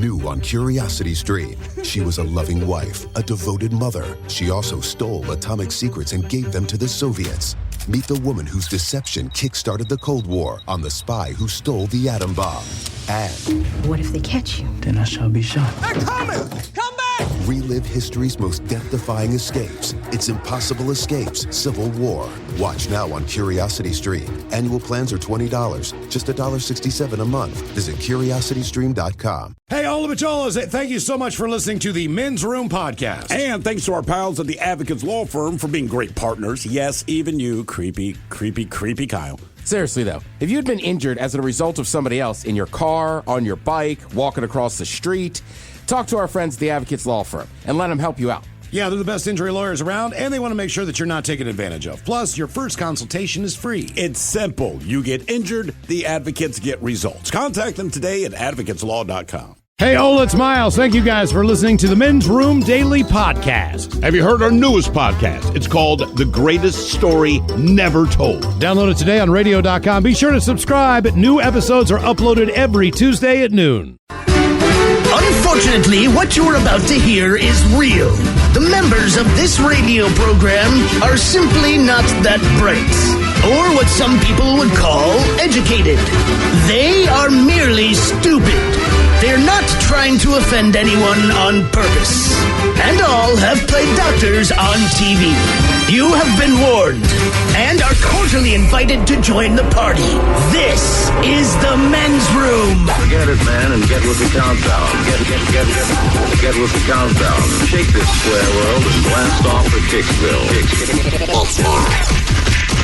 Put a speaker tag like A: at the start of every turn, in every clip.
A: New on Curiosity Stream. She was a loving wife, a devoted mother. She also stole atomic secrets and gave them to the Soviets. Meet the woman whose deception kick-started the Cold War on the spy who stole the atom bomb. And
B: what if they catch you?
C: Then I shall be shot.
D: They're coming! Come back!
A: relive history's most death-defying escapes. It's Impossible Escapes, Civil War. Watch now on Curiosity Stream. Annual plans are $20, just $1.67 a month. Visit curiositystream.com.
E: Hey, Ola Macholas, thank you so much for listening to the Men's Room Podcast.
F: And thanks to our pals at the Advocates Law Firm for being great partners. Yes, even you, creepy Kyle.
G: Seriously, though, if you had been injured as a result of somebody else in your car, on your bike, walking across the street, talk to our friends at the Advocates Law Firm and let them help you out.
E: Yeah, they're the best injury lawyers around, and they want to make sure that you're not taken advantage of. Plus, your first consultation is free.
F: It's simple. You get injured, the advocates get results. Contact them today at advocateslaw.com.
E: Hey, Ola, it's Miles. Thank you guys for listening to the Men's Room Daily Podcast.
H: Have you heard our newest podcast? It's called The Greatest Story Never Told.
E: Download it today on radio.com. Be sure to subscribe. New episodes are uploaded every Tuesday at noon.
I: Unfortunately, what you're about to hear is real. The members of this radio program are simply not that bright, or what some people would call educated. They are merely stupid. They're not trying to offend anyone on purpose. And all have played doctors on TV. You have been warned and are cordially invited to join the party. This is the Men's Room.
J: Forget it, man, and get with the countdown. Get with the countdown. Shake this square world and blast off for Kicksville.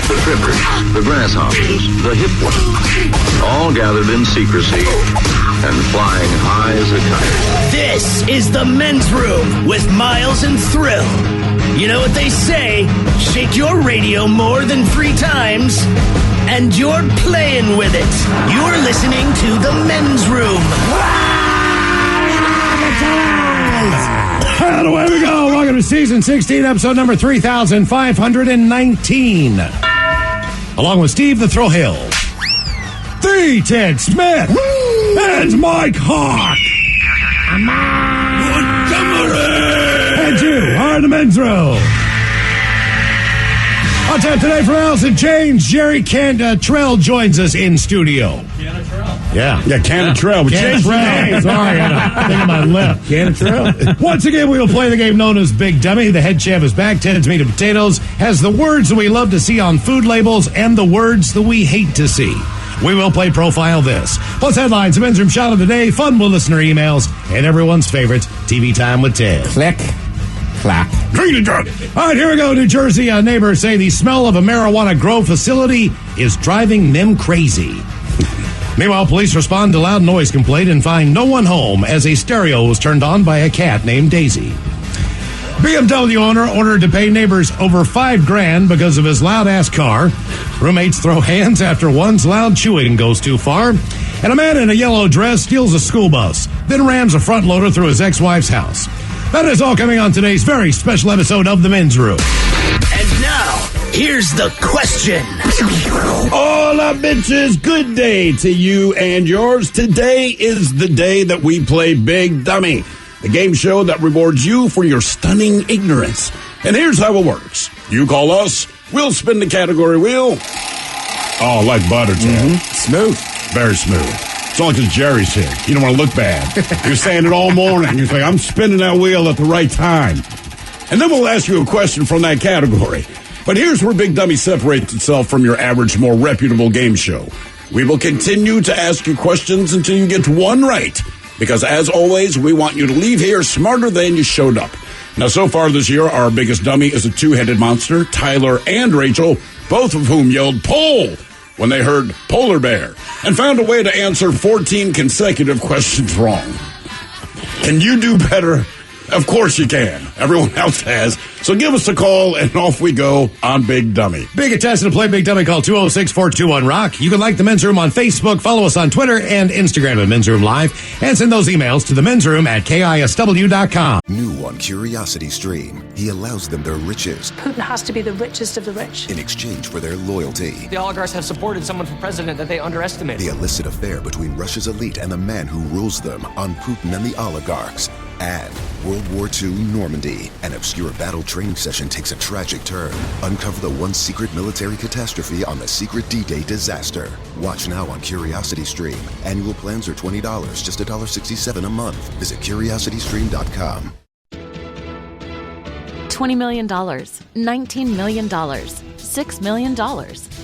J: The trippers, the grasshoppers, the hip ones, all gathered in secrecy and flying high as a kite.
I: This is the Men's Room with Miles and Thrill. You know what they say, shake your radio more than 3 times, and you're playing with it. You're listening to the Men's Room.
E: And away we go. Welcome to Season 16, Episode number 3519. Along with Steve the Thrill Hill, the Ted Smith, and Mike Hawk. And you are the Men's Room. On tap today from Allison James, Jerry Cantrell joins us in studio.
H: Cantrell. We changed the name.
E: Sorry, I think of my lip. Cantrell. Once again, we will play the game known as Big Dummy. The head chef is back. Ted's Meat and Potatoes has the words that we love to see on food labels and the words that we hate to see. We will play Profile This. Plus headlines, the Men's Room Shot of the Day, fun with listener emails, and everyone's favorite, TV Time with Ted.
G: Click. Clack.
E: Drink it, drunk. All right, here we go. New Jersey neighbors say the smell of a marijuana grow facility is driving them crazy. Meanwhile, police respond to loud noise complaint and find no one home as a stereo was turned on by a cat named Daisy. BMW owner ordered to pay neighbors over $5,000 because of his loud-ass car. Roommates throw hands after one's loud chewing goes too far. And a man in a yellow dress steals a school bus, then rams a front loader through his ex-wife's house. That is all coming on today's very special episode of The Men's Room.
I: And now, here's the question.
H: Hola, bitches. Good day to you and yours. Today is the day that we play Big Dummy, the game show that rewards you for your stunning ignorance. And here's how it works. You call us, we'll spin the category wheel. Oh, like butter, Ted.
G: Smooth.
H: Very smooth. It's only because Jerry's here. You don't want to look bad. You're saying it all morning. You're saying, I'm spinning that wheel at the right time. And then we'll ask you a question from that category. But here's where Big Dummy separates itself from your average, more reputable game show. We will continue to ask you questions until you get one right. Because, as always, we want you to leave here smarter than you showed up. Now, so far this year, our biggest dummy is a 2-headed monster, Tyler and Rachel, both of whom yelled, "Pole!" when they heard polar bear, and found a way to answer 14 consecutive questions wrong. Can you do better? Of course you can. Everyone else has. So give us a call, and off we go on Big Dummy.
E: Big contestant to play Big Dummy, call 206-421-ROCK. You can like the Men's Room on Facebook, follow us on Twitter and Instagram at Men's Room Live, and send those emails to the Men's Room at KISW.com.
A: New on Curiosity Stream, he allows them their riches
B: Putin has to be the richest of the rich.
A: in exchange for their loyalty.
D: The oligarchs have supported someone for president that they underestimated.
A: The illicit affair between Russia's elite and the man who rules them on Putin and the oligarchs. And World War II Normandy. An obscure battle training session takes a tragic turn. Uncover the one secret military catastrophe on the secret D-Day disaster. Watch now on Curiosity Stream. Annual plans are $20, just $1.67 a month. Visit CuriosityStream.com.
C: $20 million, $19 million, $6 million.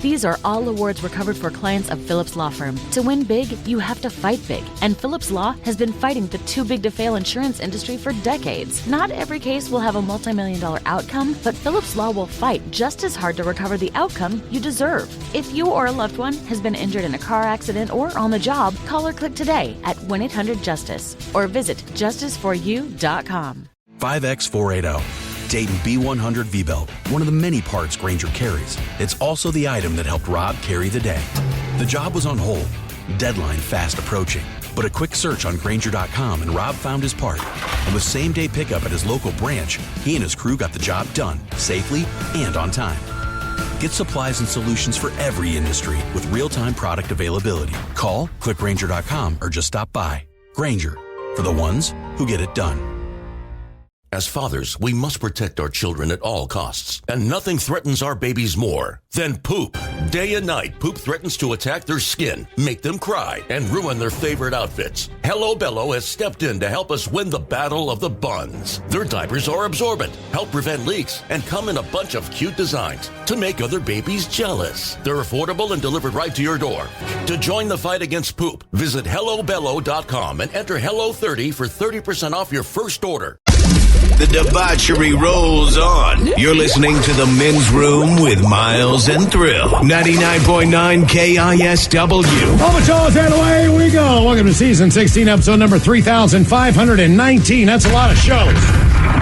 C: These are all awards recovered for clients of Phillips Law Firm. To win big, you have to fight big. And Phillips Law has been fighting the too big to fail insurance industry for decades. Not every case will have a multi-million-dollar outcome, but Phillips Law will fight just as hard to recover the outcome you deserve. If you or a loved one has been injured in a car accident or on the job, call or click today at 1-800-JUSTICE or visit justiceforyou.com.
K: 5X480. Dayton B100 V-Belt, one of the many parts Grainger carries. It's also the item that helped Rob carry the day. The job was on hold, deadline fast approaching, but a quick search on Grainger.com and Rob found his part. And with same-day pickup at his local branch, he and his crew got the job done, safely and on time. Get supplies and solutions for every industry with real-time product availability. Call, click Grainger.com, or just stop by. Grainger, for the ones who get it done.
L: As fathers, we must protect our children at all costs, and nothing threatens our babies more than poop. Day and night, poop threatens to attack their skin, make them cry, and ruin their favorite outfits. Hello Bello has stepped in to help us win the battle of the buns. Their diapers are absorbent, help prevent leaks, and come in a bunch of cute designs to make other babies jealous. They're affordable and delivered right to your door. To join the fight against poop, visit HelloBello.com and enter HELLO30 for 30% off your first order.
I: The debauchery rolls on. You're listening to The Men's Room with Miles and Thrill. 99.9 KISW.
E: All the shows and away we go. Welcome to season 16, episode number 3,519. That's a lot of shows.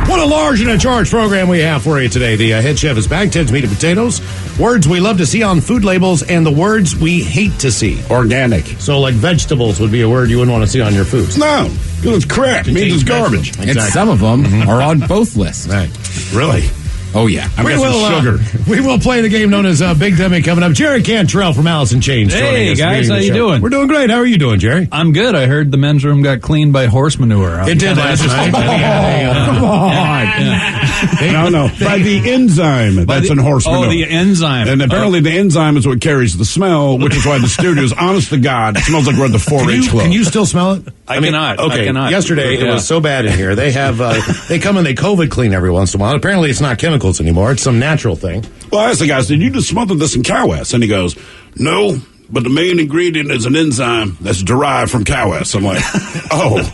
E: What a large and a charged program we have for you today. The head chef is back. Ted's Meat and Potatoes. Words we love to see on food labels and the words we hate to see.
H: Organic.
E: So like vegetables would be a word you wouldn't want to see on your food.
H: No, it's crap. It means it's garbage.
G: Exactly. And some of them are on both lists.
E: Right. Really?
G: Oh, yeah.
H: I'm guessing sugar.
E: We will play the game known as Big Dummy coming up. Jerry Cantrell from Alice in Chains.
M: Hey, guys. How you doing?
E: We're doing great. How are you doing, Jerry?
M: I'm good. I heard the men's room got cleaned by horse manure.
E: It did last night.
H: Come on. No. By the enzyme. That's in horse manure.
M: Oh, the enzyme.
H: And apparently the enzyme is what carries the smell, which is why the studio is, honest to God, it smells like we're at the 4-H club.
E: Can you still smell it?
M: I cannot.
E: Okay.
M: I cannot.
E: Yesterday, it was so bad in here. They have, they come and they COVID clean every once in a while. Apparently, it's not chemicals anymore. It's some natural thing.
H: Well, I asked the guy, did you just smother this in cow ass? And he goes, no, but the main ingredient is an enzyme that's derived from cow ass. I'm like, oh,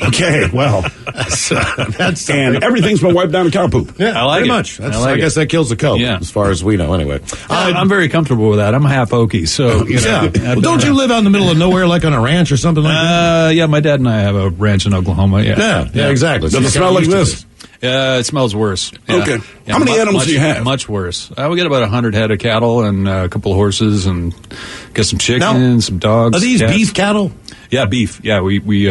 H: okay, well. That's and everything's been wiped down with cow poop.
E: Yeah,
M: I like
E: pretty
M: it.
E: much. I guess that kills the coke, as far as we know, anyway.
M: I'm very comfortable with that. I'm half Okie, so you know.
E: Well, don't you live out in the middle of nowhere, like on a ranch or something like that?
M: Yeah, my dad and I have a ranch in Oklahoma. Yeah,
E: exactly.
H: Does it smell like this?
M: It smells worse. Yeah.
H: Okay.
M: Yeah,
H: how many animals do you have?
M: Much worse. We got about 100 head of cattle and a couple of horses and got some chickens, some dogs.
E: Are these
M: cats.
E: beef cattle?
M: Yeah, beef. Yeah, we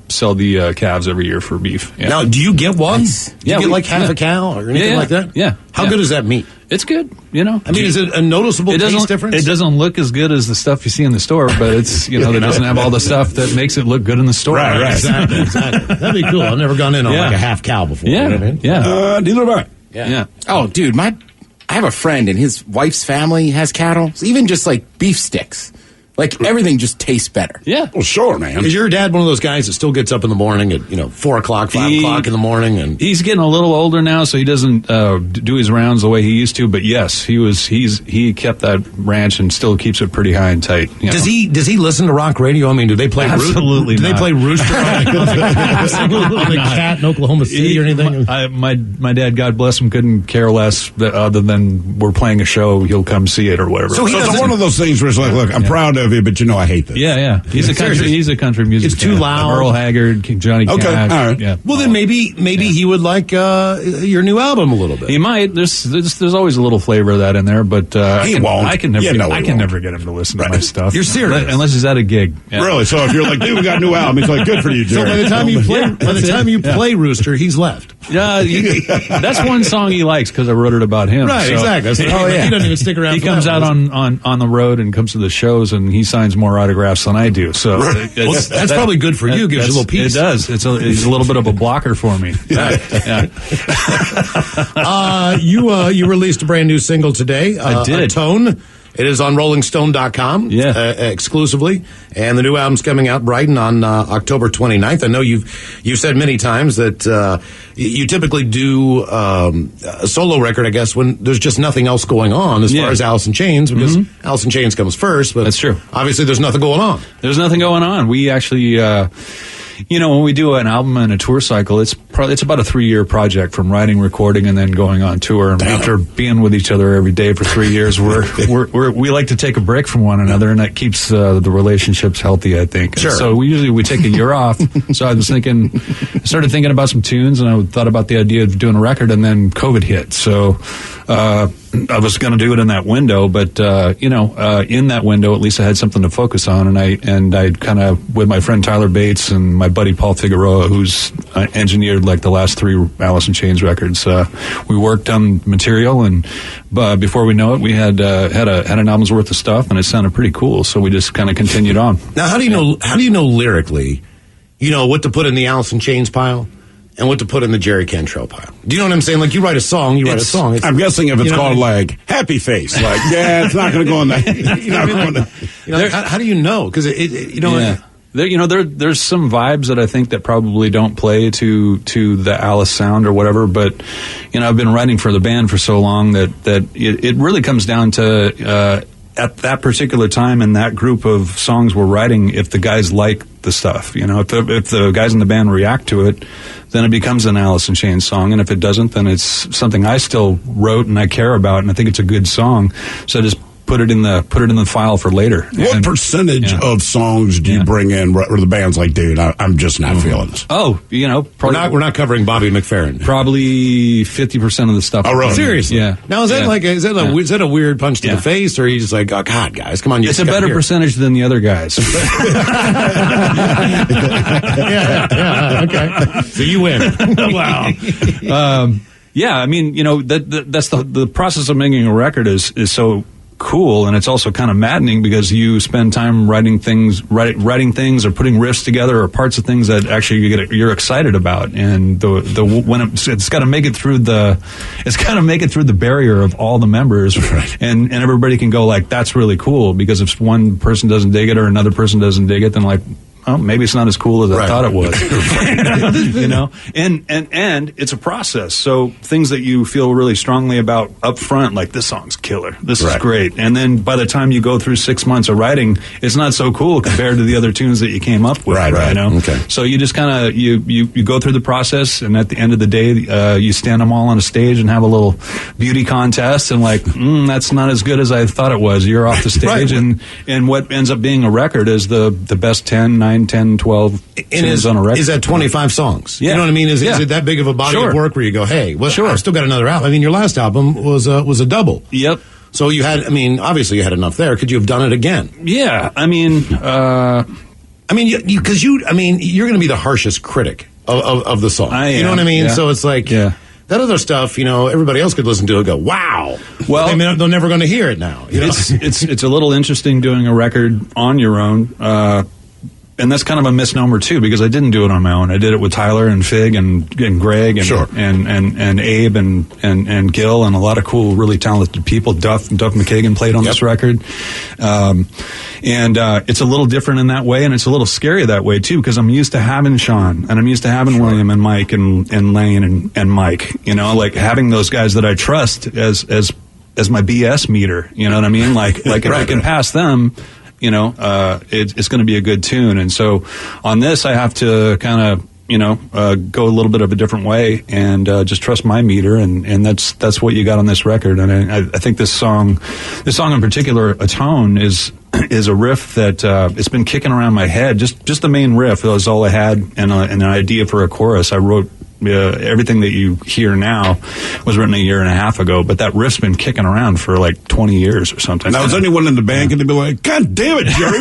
M: sell the calves every year for beef. Yeah.
E: Now, do you get one? Do you get like half a cow or anything like that?
M: Yeah.
E: How good is that meat?
M: It's good, you know.
E: I mean, is it a noticeable taste difference?
M: It doesn't look as good as the stuff you see in the store, but it's, you know, it doesn't have all the stuff that makes it look good in the store.
H: Right.
E: Exactly. That'd be cool. I've never gone in on like a half cow before.
M: Yeah.
E: You know what I mean?
M: Yeah.
H: Neither have I.
M: Yeah.
G: Oh, dude, I have a friend and his wife's family has cattle. So even just like beef sticks. Like, everything just tastes better.
M: Yeah.
H: Well, sure, man.
E: Is your dad one of those guys that still gets up in the morning at, 4 o'clock, 5 o'clock in the morning? And
M: he's getting a little older now, so he doesn't do his rounds the way he used to. But yes, he kept that ranch and still keeps it pretty high and tight.
E: Does he listen to rock radio? I mean, do they play
M: Absolutely
E: Do
M: not.
E: they play Rooster on the Cat in Oklahoma City or anything?
M: My dad, God bless him, couldn't care less other than we're playing a show, he'll come see it or whatever.
H: So it's one of those things where it's like, look, I'm proud to KISW, but you know I hate this.
M: Yeah. He's a country music.
E: It's too
M: fan.
E: loud.
M: Earl Haggard, Johnny Cash.
H: Okay, all right.
M: Yeah.
E: Well, then maybe he would like your new album a little bit.
M: He might. There's always a little flavor of that in there, but
H: he won't.
M: I can never.
H: Yeah, no,
M: I
H: he
M: can
H: won't.
M: never get him to listen to my stuff.
E: You're serious?
M: Unless he's at a gig. Yeah.
H: Really? So if you're like, dude, we got a new album, it's like, good for you, Jerry.
E: So by the time you play Rooster, he's left.
M: Yeah, that's one song he likes because I wrote it about him.
E: Right,
M: so
E: exactly. He doesn't even stick around.
M: He
E: for
M: comes
E: that
M: out
E: one.
M: on the road and comes to the shows, and he signs more autographs than I do. So
E: that's probably good for you. Gives you a little peace.
M: It does. It's a little bit of a blocker for me. Yeah.
E: You released a brand new single today.
M: I did.
E: Tone. It is on RollingStone.com exclusively, and the new album's coming out, Brighton, on October 29th. I know you've said many times that you typically do a solo record, I guess, when there's just nothing else going on as far as Alice in Chains, because Alice in Chains comes first. But
M: that's true.
E: Obviously, there's nothing going on.
M: There's nothing going on. We actually. When we do an album and a tour cycle, it's about a 3-year project, from writing, recording, and then going on tour. And after being with each other every day for 3 years, we like to take a break from one another, and that keeps the relationships healthy, I think.
E: Sure.
M: So we take a year off. So I started thinking about some tunes, and I thought about the idea of doing a record, and then COVID hit. So I was going to do it in that window, but in that window, at least I had something to focus on, and I kind of, with my friend Tyler Bates and my buddy Paul Figueroa, who's engineered like the last 3 Alice in Chains records, we worked on material, and before we know it, we had an album's worth of stuff, and it sounded pretty cool. So we just kind of continued on.
E: Now, how do you know lyrically, what to put in the Alice in Chains pile and what to put in the Jerry Cantrell pile? Do you know what I'm saying? Like, you write a song,
H: I'm guessing if it's called like Happy Face, like, it's not going to go in that.
E: How do you know? Because
M: there's some vibes that I think that probably don't play to the Alice sound or whatever, but I've been writing for the band for so long that it really comes down to at that particular time in that group of songs we're writing, if the guys like the stuff, if the guys in the band react to it, then it becomes an Alice in Chains song, and if it doesn't, then it's something I still wrote and I care about, and I think it's a good song, so I just put it in the file for later.
H: What percentage of songs do you bring in where the band's like, dude, I'm just not feeling this?
M: Oh, probably,
E: we're not covering Bobby McFerrin.
M: Probably 50% of the stuff.
H: Oh, really?
E: Seriously?
M: Yeah.
E: Now, is that a weird punch to the face, or are you just like, oh God, guys, come on?
M: It's a better percentage than the other guys.
E: Okay. So you win.
H: Wow.
M: That's the process of making a record is so cool, and it's also kind of maddening because you spend time writing things or putting riffs together or parts of things that actually you're excited about, and when it's got to make it through the barrier of all the members,
H: right. and
M: everybody can go like, that's really cool, because if one person doesn't dig it or another person doesn't dig it, then like, oh, maybe it's not as cool as I thought it was. And it's a process. So things that you feel really strongly about up front, like this song's killer, this is great. And then by the time you go through 6 months of writing, it's not so cool compared to the other tunes that you came up with. Right.
H: Okay.
M: So you just kind of, you go through the process, and at the end of the day, you stand them all on a stage and have a little beauty contest, and like, that's not as good as I thought it was. You're off the stage, and what ends up being a record is the best 10, 12 tunes on a record.
E: Is that 25 songs?
M: Yeah.
E: You know what I mean? Is it that big of a body of work where you go, hey, I've still got another album? I mean, your last album was a double.
M: Yep.
E: So you had, obviously you had enough there. Could you have done it again?
M: Yeah.
E: Because you're going to be the harshest critic of the song. You know what I mean?
M: Yeah.
E: So it's like, that other stuff, everybody else could listen to it and go, wow. Well, they're never going to hear it now.
M: It's a little interesting doing a record on your own. And that's kind of a misnomer too, because I didn't do it on my own. I did it with Tyler and Fig and Greg and Abe and Gil and a lot of cool, really talented people. Duff McKagan played on this record. And it's a little different in that way, and it's a little scary that way too, because I'm used to having Sean, and I'm used to having William and Mike and Lane and Mike, like having those guys that I trust as my BS meter, you know what I mean? Like if I can pass them, it's going to be a good tune. And so on this, I have to kind of go a little bit of a different way and just trust my meter, and that's what you got on this record. And I think this song in particular, Atone, is a riff that it's been kicking around my head. Just the main riff was all I had, and an idea for a chorus. I wrote. Everything that you hear now was written a year and a half ago, but that riff's been kicking around for like 20 years or something.
H: Now, is anyone in the band going to be like, God damn it, Jerry,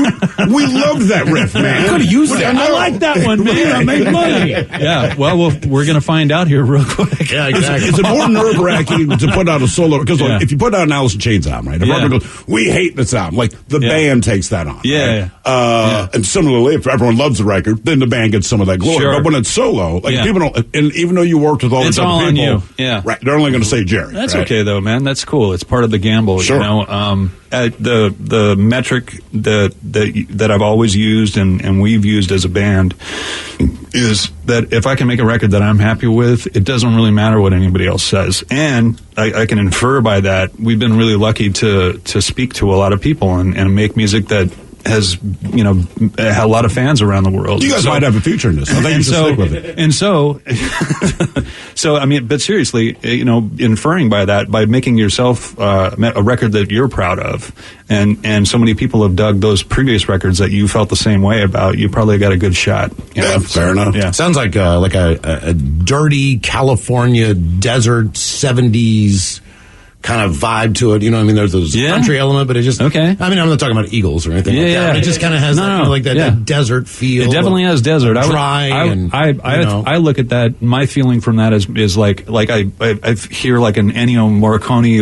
H: we loved that riff, man.
N: Could have used that.
E: I like that one, man. I made money.
M: Yeah, well, we're going to find out here real quick.
H: Yeah, exactly. Is it more nerve-wracking to put out a solo? Because if you put out an Alice in Chains album, right? If everyone goes, we hate this album, like the band takes that on.
M: Yeah.
H: Right? And similarly, if everyone loves the record, then the band gets some of that glory. Sure. But when it's solo, like people don't, and even though you worked with all
M: it's
H: the
M: all
H: people,
M: on you. Yeah,
H: right? They're only going to say Jerry.
M: That's
H: right?
M: okay though, man. That's cool. It's part of the gamble.
H: Sure.
M: The metric that I've always used and we've used as a band is that if I can make a record that I'm happy with, it doesn't really matter what anybody else says. And I can infer by that we've been really lucky to speak to a lot of people and make music that has a lot of fans around the world.
H: You guys might have a future in this. I think you should stick with it.
M: And so I mean, but seriously, inferring by that, by making yourself a record that you're proud of, and so many people have dug those previous records that you felt the same way about, you probably got a good shot.
H: Fair enough.
M: Yeah.
N: Sounds like a dirty California desert 70s kind of vibe to it, you know what I mean? There's this country element, but it just...
M: Okay.
N: I mean, I'm not talking about Eagles or anything like that, but it just kind of has that desert feel.
M: It definitely has desert.
N: I
M: look at that, my feeling from that is like I hear like an Ennio Morricone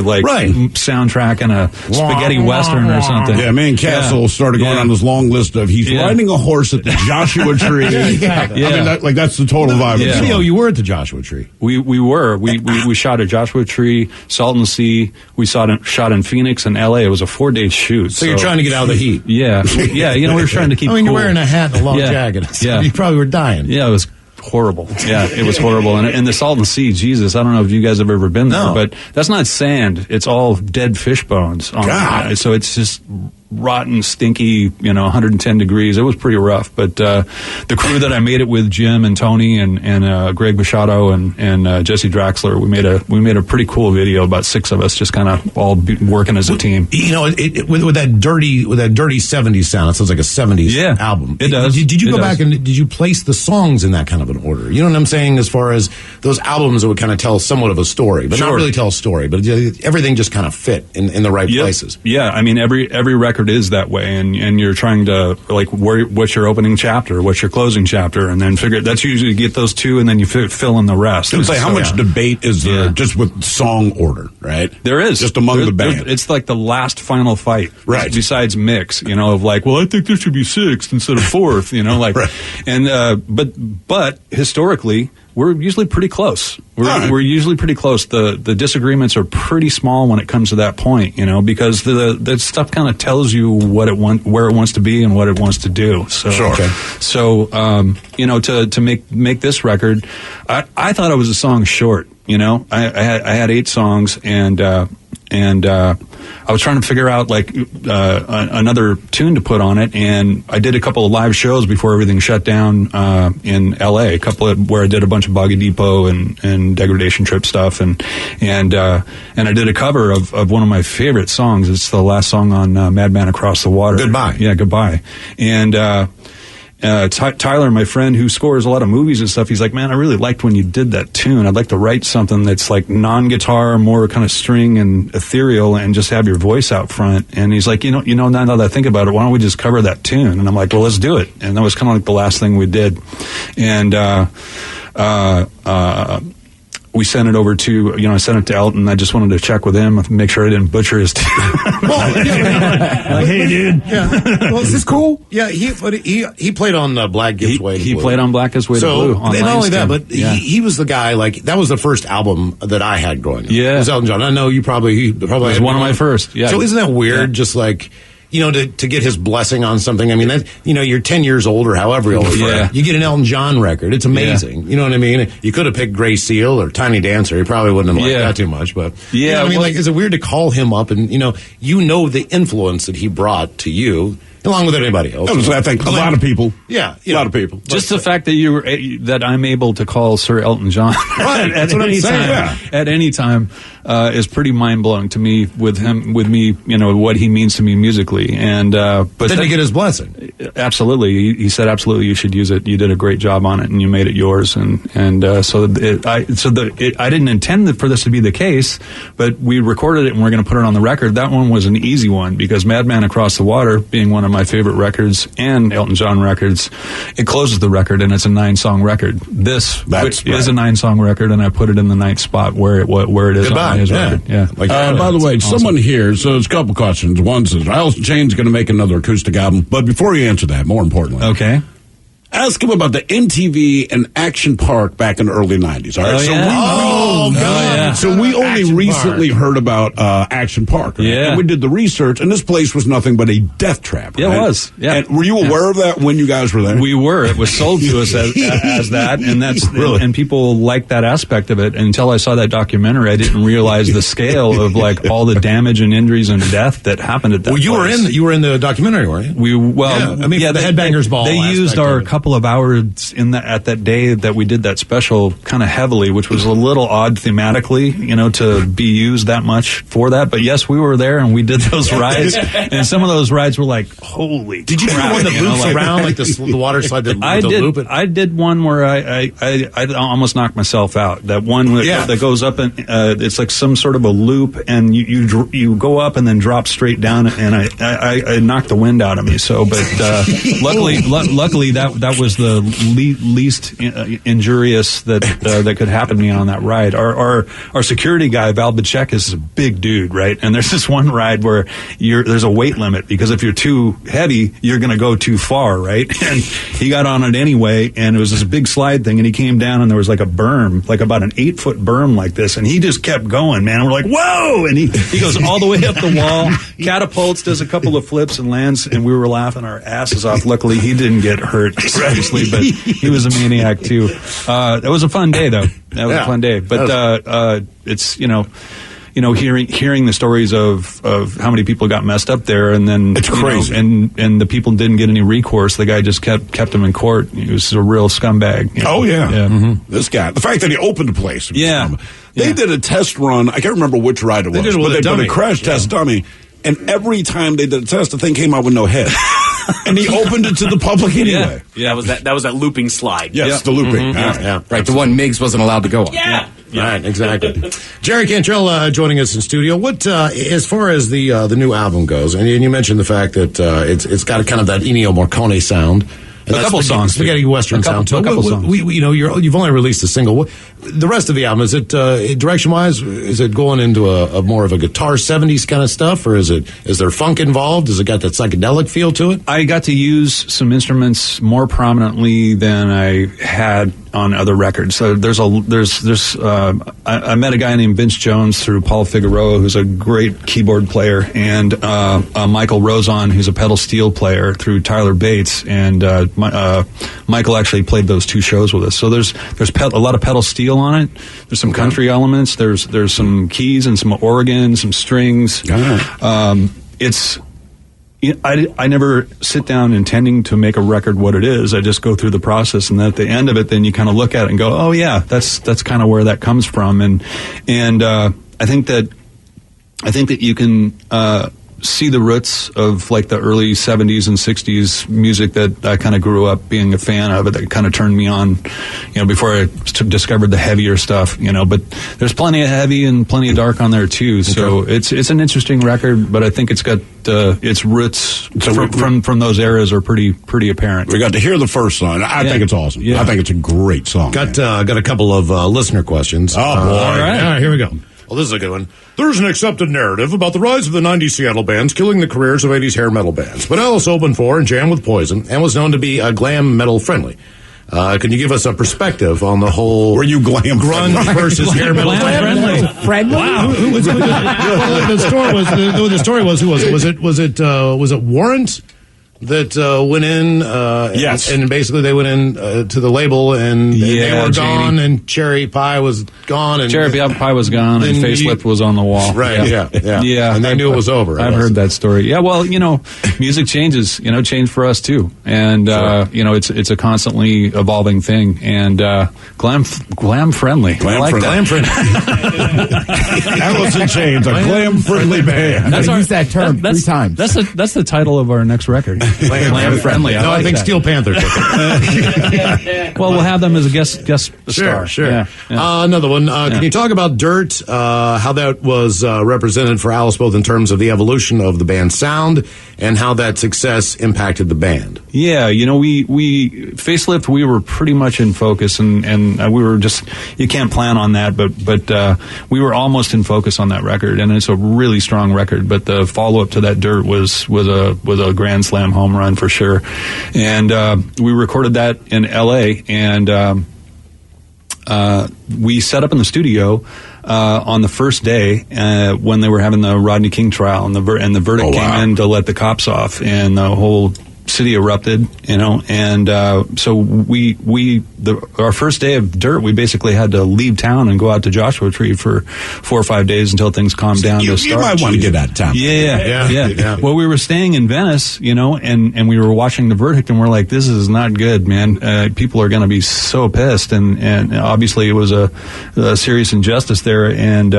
M: soundtrack and a spaghetti western or something.
H: Yeah, me and Castle started going on this long list of he's riding a horse at the Joshua Tree. I mean, that's the total vibe of the song.
N: You were at the Joshua Tree.
M: We were. We shot at Joshua Tree, Salton Sea. We shot in Phoenix and LA. It was a 4-day shoot.
N: So you're trying to get out of the heat.
M: Yeah. We were trying to keep
N: I mean,
M: cool.
N: you're wearing a hat and a long jacket. So you probably were dying.
M: Yeah, it was horrible. Yeah, it was horrible. And the Salton Sea, Jesus, I don't know if you guys have ever been there, but that's not sand. It's all dead fish bones. God. So it's just rotten, stinky, 110 degrees. It was pretty rough. But the crew that I made it with, Jim and Tony and Greg Bichotto and Jesse Draxler, we made a pretty cool video. About 6 of us just kind of all working as a team.
N: With that dirty 70s sound, it sounds like a 70s album.
M: It does.
N: Did you go back and did you place the songs in that kind of an order? You know what I'm saying? As far as those albums that would kind of tell somewhat of a story, but not really tell a story, but everything just kind of fit in the right places.
M: Yeah, I mean every record is that way, and you're trying to what's your opening chapter, what's your closing chapter, and then figure that's usually get those two, and then you fill in the rest.
H: It's like how much debate is there just with song order, right?
M: There is just among the band. It's like the last final fight,
H: right?
M: Besides mix, of like, well, I think there should be 6th instead of 4th, right. And but historically, we're usually pretty close. We're usually pretty close. The disagreements are pretty small when it comes to that point, because the stuff kind of tells you where it wants to be and what it wants to do. So, to make this record, I thought it was a song short. I had 8 songs and I was trying to figure out another tune to put on it, and I did a couple of live shows before everything shut down in LA. A couple where I did a bunch of Boggy Depot and Degradation Trip stuff, and I did a cover of one of my favorite songs. It's the last song on Madman Across the Water.
N: Goodbye.
M: Yeah, Goodbye. And Tyler, my friend who scores a lot of movies and stuff, he's like, man, I really liked when you did that tune. I'd like to write something that's like non-guitar, more kind of string and ethereal, and just have your voice out front. And he's like, now that I think about it, why don't we just cover that tune? And I'm like, well, let's do it. And that was kind of like the last thing we did. And we sent it over to, I sent it to Elton. I just wanted to check with him, make sure I didn't butcher his tune.
N: Hey, dude. Yeah. Well, is this cool? Yeah, he played on Black Gives Way to Blue.
M: He played on Black Gives Way to Blue.
N: And not only that, but he was the guy, that was the first album that I had growing up.
M: Yeah.
N: It was Elton John. I know he probably
M: it was one of my first. Yeah.
N: So isn't that weird? Just to get his blessing on something. I mean, you're 10 years old or however old. You get an Elton John record. It's amazing. You know what I mean? You could have picked Gray Seal or Tiny Dancer. You probably wouldn't have liked that too much. But, you know what I mean? Is it weird to call him up and, the influence that he brought to you? along with anybody else.
H: I think a lot of people.
N: Yeah,
H: a lot of people.
M: Just the fact that that I'm able to call Sir Elton John at any time is pretty mind blowing to me. With me, what he means to me musically, and but
N: did he get his blessing?
M: Absolutely, he said absolutely you should use it. You did a great job on it, and you made it yours. And I didn't intend for this to be the case, but we recorded it and we're going to put it on the record. That one was an easy one because Madman Across the Water, being one of my favorite records and Elton John records, it closes the record and it's a 9-song record. This is a 9-song record, and I put it in the 9th spot where it is on his record. Yeah.
H: By the way, someone here, so there's a couple questions. One says, Alice Chain's going to make another acoustic album, but before you answer that, more importantly.
M: Okay.
H: Ask him about the MTV and Action Park back in the early 90s. All right. So we only recently heard about Action Park. Right?
M: Yeah.
H: And we did the research, and this place was nothing but a death trap. Right?
M: Yeah, it was. Yeah.
H: And were you aware of that when you guys were there?
M: We were. It was sold to us as that, and that's
H: really?
M: And people liked that aspect of it. And until I saw that documentary, I didn't realize the scale of all the damage and injuries and death that happened at that.
N: Well, you were in the documentary, weren't you?
M: The
N: Headbangers Ball.
M: They used our couple of hours at that day that we did that special kind of heavily, which was a little odd thematically, to be used that much for that. But yes, we were there and we did those rides, and some of those rides were like, holy!
N: Did you do one that loops around like the water slide?
M: I did one where I almost knocked myself out. That one that goes up and it's like some sort of a loop, and you go up and then drop straight down, and I knocked the wind out of me. So, but luckily that was the least injurious that could happen to me on that ride. Our security guy Val Bacek is a big dude, right? And there's this one ride where there's a weight limit because if you're too heavy, you're going to go too far, right? And he got on it anyway, and it was this big slide thing, and he came down, and there was like a berm, like about an 8-foot berm like this, and he just kept going, man. And we're like, whoa! And he goes all the way up the wall, catapults, does a couple of flips, and lands, and we were laughing our asses off. Luckily, he didn't get hurt, seriously, but he was a maniac too. That was a fun day, though. That was a fun day. But it's hearing the stories of how many people got messed up there, and then
H: it's crazy.
M: And the people didn't get any recourse. The guy just kept him in court. He was a real scumbag.
H: Oh yeah. Mm-hmm. This guy. The fact that he opened the place. They did a test run. I can't remember which ride it was, but they did a crash test dummy. And every time they did a test, the thing came out with no head. And he opened it to the public anyway.
D: Yeah, that was that looping slide.
H: Yes, the looping.
G: Mm-hmm. Right, the one Miggs wasn't allowed to go on.
D: Yeah.
N: Right, exactly. Jerry Cantrell joining us in studio. What, as far as the new album goes, and you mentioned the fact that it's got kind of that Ennio Morricone sound.
M: A couple songs,
N: spaghetti western sound too.
M: A couple songs.
N: You've only released a single. The rest of the album, is it direction wise? Is it going into a more of a guitar 70s kind of stuff, or is there funk involved? Has it got that psychedelic feel to it?
M: I got to use some instruments more prominently than I had on other records. So I met a guy named Vince Jones through Paul Figueroa, who's a great keyboard player, and Michael Rozon, who's a pedal steel player, through Tyler Bates, and Michael actually played those two shows with us. So there's a lot of pedal steel on it. There's some country elements. There's some keys and some organ, some strings. I never sit down intending to make a record what it is. I just go through the process, and then at the end of it, then you kind of look at it and go, oh yeah, that's kind of where that comes from. And I think that you can see the roots of like the early 70s and 60s music that I kind of grew up being a fan of. It that kind of turned me on, before I discovered the heavier stuff. But there's plenty of heavy and plenty of dark on there too. So it's an interesting record, but I think it's got its roots from those eras are pretty apparent.
H: We got to hear the first song. I think it's awesome. Yeah. I think it's a great song.
N: Got a couple of listener questions.
H: Oh boy!
N: All right, here we go. Well, this is a good one. There's an accepted narrative about the rise of the 90s Seattle bands killing the careers of 80s hair metal bands. But Alice opened for and jammed with Poison and was known to be glam metal friendly. Can you give us a perspective on the whole?
H: Were you glam
N: grunge versus hair metal
B: friendly?
N: Wow. Who was the story was? Who was it? Was it Warrant? that went in.
F: Yes.
N: And basically they went in to the label and they were gone, and Cherry Pie was gone. And
M: Cherry Pie was gone, and Facelift was on the wall.
N: Right, yeah. And they knew it was over.
M: I've heard that story. Yeah, well, music changes, changed for us too. And, it's a constantly evolving thing. And glam friendly.
N: Glam friendly.
H: Alice in Chains, a glam-friendly band.
O: Use that term 3 times.
M: That's the title of our next record. Glam friendly.
N: I think Steel Panther took it.
M: Well, we'll have them as a guest star.
N: Sure.
M: Yeah.
N: Another one. Can you talk about Dirt, how that was represented for Alice, both in terms of the evolution of the band's sound and how that success impacted the band?
M: Yeah, we Facelift, we were pretty much in focus, and we were just, you can't plan on that, but we were almost in focus on that record, and it's a really strong record. But the follow up to that Dirt was a grand slam home run for sure, and we recorded that in L.A. and we set up in the studio on the first day when they were having the Rodney King trial, and the verdict came in to let the cops off, and the whole city erupted, and so our first day of Dirt, we basically had to leave town and go out to Joshua Tree for 4 or 5 days until things calmed down.
H: You might want to get out of town.
M: Yeah. Well, we were staying in Venice, and we were watching the verdict, and we're like, this is not good, man. People are going to be so pissed, and obviously it was a serious injustice there, and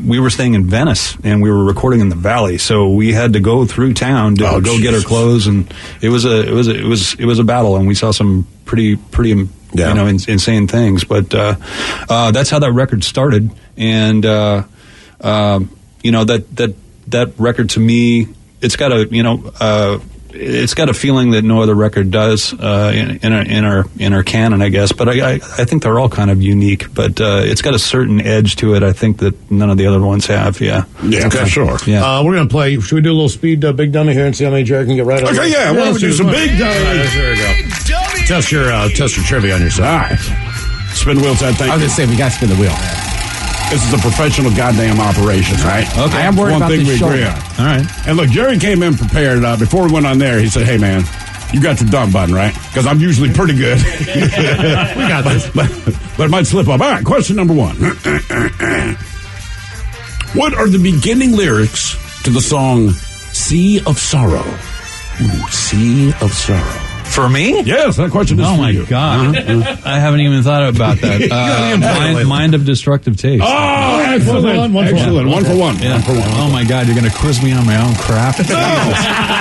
M: we were staying in Venice, and we were recording in the Valley, so we had to go through town to go get our clothes, and it was a battle, and we saw some pretty insane things, but that's how that record started, and that record, to me, it's got a feeling that no other record does in our canon, I guess. But I think they're all kind of unique. But it's got a certain edge to it, I think, that none of the other ones have. Yeah,
H: for sure.
M: Yeah.
N: We're gonna play. Should we do a little speed Big Dummy here and see how many Jerry can get right?
H: Okay, yeah. Why don't we do some Big Dummy?
N: There we go. Test your trivia on yourself.
H: All right. Spin the wheel, Ted. Thank you.
O: I was gonna say we got to spin the wheel.
H: This is a professional goddamn operation, right?
M: Okay.
O: I am worried about this shoulder.
M: All right.
H: And look, Jerry came in prepared. Before we went on there, he said, hey, man, you got your dump button, right? Because I'm usually pretty good.
N: We got this.
H: But it might slip up. All right, question number 1. What are the beginning lyrics to the song Sea of Sorrow? Sea of Sorrow.
M: For me?
H: Yes, that question is
M: oh
H: for
M: my
H: you.
M: God. I haven't even thought about that. Mind of Destructive Taste.
H: Oh, excellent. Excellent. One for one.
M: Yeah.
H: One for one.
M: Oh my God, you're going to quiz me on my own crap?
H: No.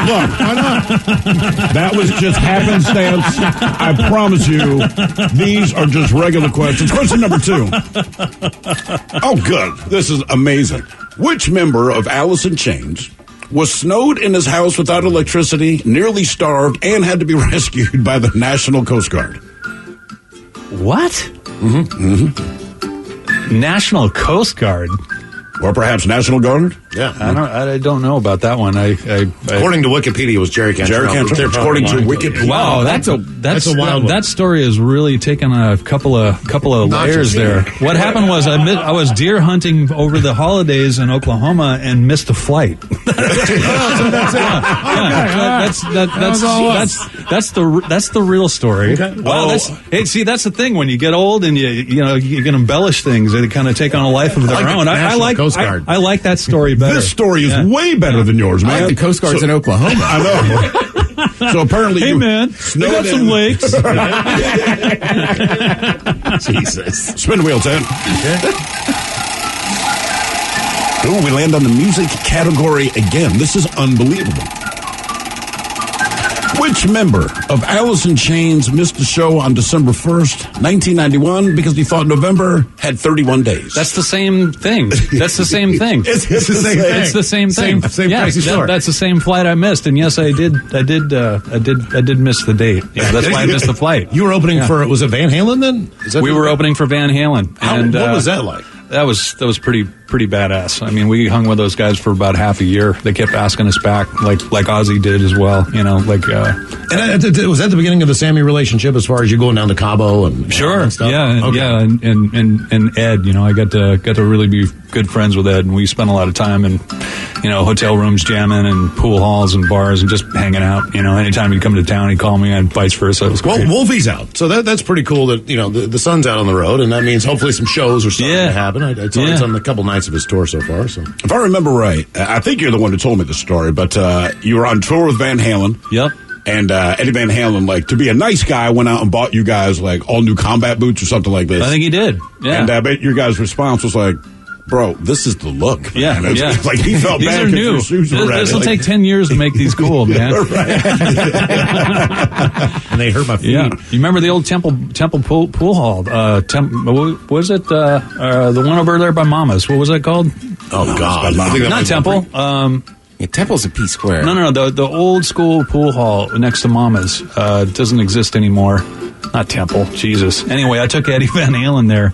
H: Look, why not? That was just happenstance. I promise you, these are just regular questions. Question number 2. Oh, good. This is amazing. Which member of Alice in Chains was snowed in his house without electricity, nearly starved, and had to be rescued by the National Coast Guard?
M: What? National Coast Guard?
H: Or perhaps National Guard?
N: Yeah.
M: I don't know about that one.
N: According to Wikipedia, it was Jerry Cantrell.
H: Jerry Cantrell. According to Wikipedia.
M: Wow, that's a wild one. That story has really taken a couple of layers there. What happened was I was deer hunting over the holidays in Oklahoma and missed a flight. That's the real story.
N: Okay.
M: Wow, that's the thing, when you get old and you can embellish things, they kind of take on a life of their own. I like that story better.
H: This story is way better than yours, man.
O: I like the Coast Guard's in Oklahoma.
H: I know. So apparently,
M: hey man, they got some lakes.
N: Jesus.
H: Spin the wheel, Ted. Oh, we land on the music category again. This is unbelievable. Which member of Alice in Chains missed the show on December 1st, 1991, because he thought November had 31 days?
M: That's the same thing. It's the same thing.
N: It's the same thing.
M: It's the same thing.
N: Same crazy story.
M: That's the same flight I missed, and yes, I did miss the date. Yeah, that's why I missed the flight.
N: You were opening was it Van Halen then?
M: We were opening for Van Halen.
N: What was that like?
M: That was pretty pretty badass. I mean, we hung with those guys for about half a year. They kept asking us back, like Ozzy did as well. You know, like.
N: And was that the beginning of the Sammy relationship, as far as you going down to Cabo and
M: sure,
N: and stuff?
M: yeah,
N: Okay.
M: yeah, and Ed. You know, I got to really be good friends with Ed, and we spent a lot of time in, you know, hotel rooms jamming and pool halls and bars and just hanging out. You know, anytime he'd come to town, he'd call me, and vice versa. It was
N: Well,
M: great.
N: Wolfie's out, so that's pretty cool. That the son's out on the road, and that means hopefully some shows are starting to happen. It's on a couple nights of his tour so far. So,
F: If I remember right, I think you're the one who told me the story, but you were on tour with Van Halen.
M: Yep.
F: And Eddie Van Halen, like, to be a nice guy, went out and bought you guys, like, all new combat boots or something like this.
M: I think he did. Yeah.
F: And I bet your guys' response was like, bro, this is the look. Man.
M: Yeah,
F: It's like he felt
M: These
F: bad
M: are
F: because
M: new.
F: your shoes were red.
M: This will
F: Like,
M: take 10 years to make these cool, man.
N: and they hurt my feet.
M: Yeah, you remember the old Temple pool hall? What was it? The one over there by Mama's. What was that called?
N: Oh God,
M: not Temple.
G: Temple's a P Square.
M: No. The old school pool hall next to Mama's doesn't exist anymore. Not Temple. Jesus. Anyway, I took Eddie Van Halen there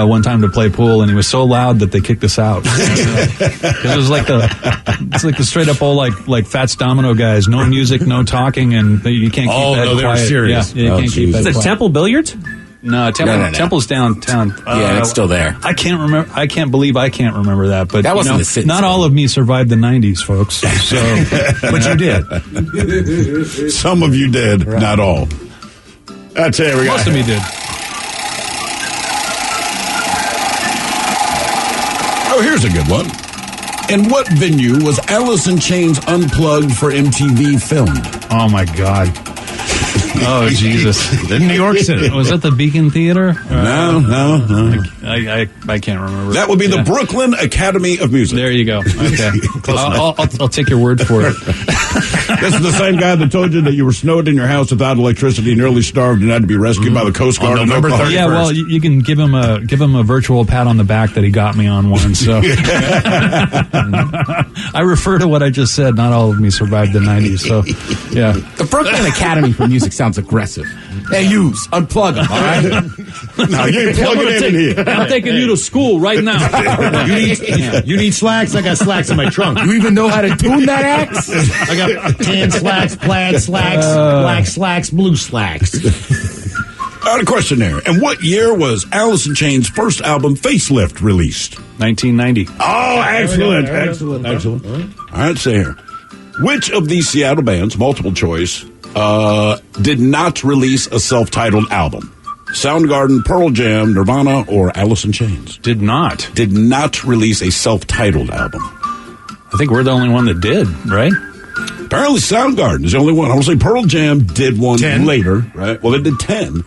M: one time to play pool, and he was so loud that they kicked us out. It was like the straight up old like Fats Domino guys. No music, no talking, and you can't keep that quiet.
N: They were serious.
M: Yeah, you can't keep that
D: Is it
M: quiet.
D: Temple Billiards?
M: No, Temple's downtown.
G: Yeah, it's still there.
M: I can't remember. I can't believe I can't remember that. But
G: That wasn't the City
M: not
G: Center.
M: all of me survived the '90s, folks. So,
N: but you did.
F: Some of you did, not all. I tell you, we got
M: most of me did.
F: Oh, here's a good one. In what venue was Alice in Chains Unplugged for MTV filmed?
M: Oh my God. Oh Jesus!
N: In New York City.
M: Was that the Beacon Theater?
F: No.
M: I can't remember.
F: That would be the Brooklyn Academy of Music.
M: There you go. Okay, I'll take your word for it.
F: This is the same guy that told you that you were snowed in your house without electricity, nearly starved, and had to be rescued by the Coast Guard on
N: November 31st.
M: Yeah, well, you can give him a virtual pat on the back that he got me on one. So I refer to what I just said. Not all of me survived the '90s. So yeah,
G: The Brooklyn Academy for Music sounds aggressive. Hey, use unplug them, all right?
F: No, you ain't plugging it in here.
M: I'm taking you to school right now.
N: You need slacks? I got slacks in my trunk.
G: You even know how to tune that axe?
N: I got tan slacks, plaid slacks, black slacks, blue slacks.
F: I had a question there. In what year was Alice in Chains' first album, Facelift, released?
M: 1990.
F: Oh, excellent. All right, say here. Which of these Seattle bands, multiple choice, did not release a self-titled album? Soundgarden, Pearl Jam, Nirvana, or Alice in Chains?
M: Did not
F: release a self-titled album.
M: I think we're the only one that did, right?
F: Apparently Soundgarden is the only one. I want to say Pearl Jam did one
N: 10.
F: later, right? Well, they did 10,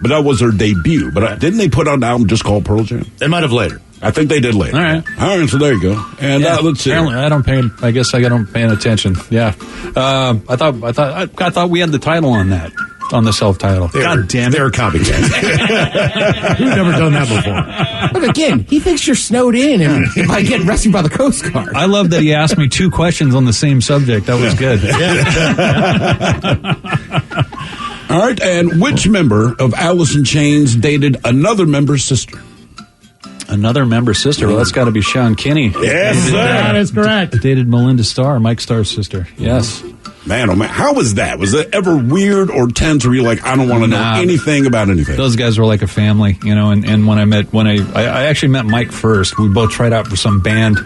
F: but that was their debut. But didn't they put out an album just called Pearl Jam?
N: They might have later.
F: I think they did later.
M: All right,
F: so there you go. And let's see.
M: Apparently, I guess I don't paying attention. Yeah, I thought we had the title on that. On the self-title. God damn it.
N: They're copycats. We've never done that before.
G: But again, he thinks you're snowed in and by getting rescued by the Coast Guard.
M: I love that he asked me 2 questions on the same subject. That was good.
F: All right, and which member of Alice in Chains dated another member's sister?
M: Another member's sister. Well, that's got to be Sean Kinney.
F: Yes, sir.
N: That is correct.
M: Dated Melinda Starr, Mike Starr's sister. Yes.
F: Man, oh man, how was that? Was it ever weird or tense where you're like, I don't want to know anything about anything?
M: Those guys were like a family, you know, and when I actually met Mike first. We both tried out for some band